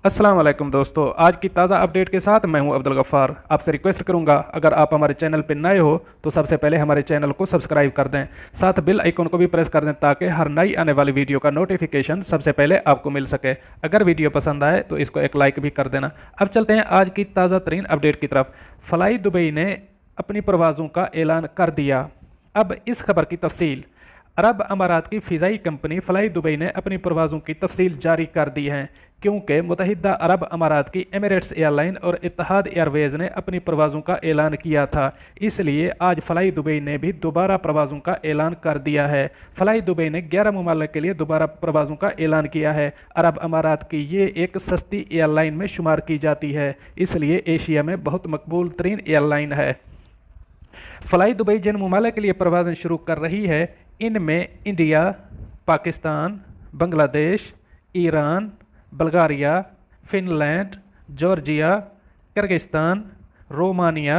अस्सलाम वालेकुम दोस्तों, आज की ताज़ा अपडेट के साथ मैं हूं अब्दुल गफ़ार। आपसे रिक्वेस्ट करूंगा, अगर आप हमारे चैनल पर नए हो तो सबसे पहले हमारे चैनल को सब्सक्राइब कर दें, साथ बेल आइकन को भी प्रेस कर दें ताकि हर नई आने वाली वीडियो का नोटिफिकेशन सबसे पहले आपको मिल सके। अगर वीडियो पसंद आए तो इसको एक लाइक भी कर देना। अब चलते हैं आज की ताज़ा तरीन अपडेट की तरफ। फ्लाई दुबई ने अपनी परवाज़ों का ऐलान कर दिया। अब इस खबर की तफसील। अरब अमारात की फ़िज़ाई कंपनी फ्लाई दुबई ने अपनी परवाज़ों की तफसील जारी कर दी है, क्योंकि मुत्तहिदा अरब अमारात की एमिरेट्स एयरलाइन और इत्तेहाद एयरवेज़ ने अपनी परवाज़ों का ऐलान किया था। इसलिए आज फ्लाई दुबई ने भी दोबारा परवाज़ों का ऐलान कर दिया है। फ्लाई दुबई ने 11 ममालिक के लिए दोबारा परवाज़ों का ऐलान किया है। अरब अमारात की ये एक सस्ती एयरलाइन में शुमार की जाती है, इसलिए एशिया में बहुत मकबूल तरीन एयरलाइन है। फ्लाई दुबई जिन ममालिक के लिए परवाज़ें शुरू कर रही है, इनमें India, Pakistan, Bangladesh, Iran, Bulgaria, Finland, Georgia, Kyrgyzstan, Romania,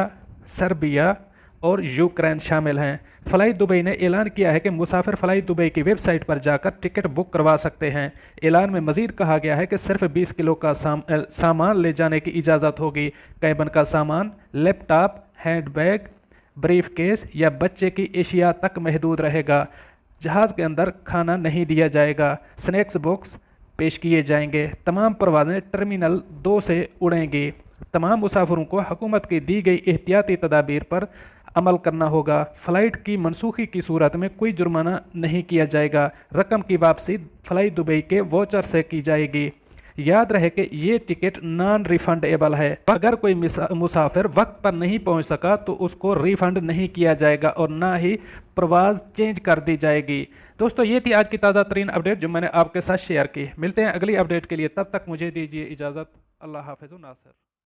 Serbia और यूक्रेन शामिल हैं। फ्लाई दुबई ने ऐलान किया है कि मुसाफिर फ्लाई दुबई की वेबसाइट पर जाकर टिकट बुक करवा सकते हैं। ऐलान में मजीद कहा गया है कि सिर्फ 20 किलो का सामान ले जाने की इजाज़त होगी। कैबन का सामान, लैपटॉप, हैंडबैग, ब्रीफ केस या बच्चे की एशिया तक महदूद रहेगा। जहाज़ के अंदर खाना नहीं दिया जाएगा। स्नैक्स बॉक्स पेश किए जाएंगे। तमाम परवाज़ें टर्मिनल 2 से उड़ेंगी। तमाम मुसाफिरों को हुकूमत की दी गई एहतियाती तदाबीर पर अमल करना होगा। फ़्लाइट की मनसूखी की सूरत में कोई जुर्माना नहीं किया जाएगा। रकम की वापसी फ्लाई दुबई के वोचर से की जाएगी। याद रहे कि ये टिकट नॉन रिफंडेबल है। अगर कोई मुसाफिर वक्त पर नहीं पहुंच सका तो उसको रिफंड नहीं किया जाएगा और ना ही प्रवास चेंज कर दी जाएगी। दोस्तों, ये थी आज की ताज़ा तरीन अपडेट जो मैंने आपके साथ शेयर की। मिलते हैं अगली अपडेट के लिए, तब तक मुझे दीजिए इजाज़त। अल्लाह हाफ़िज़ नासिर।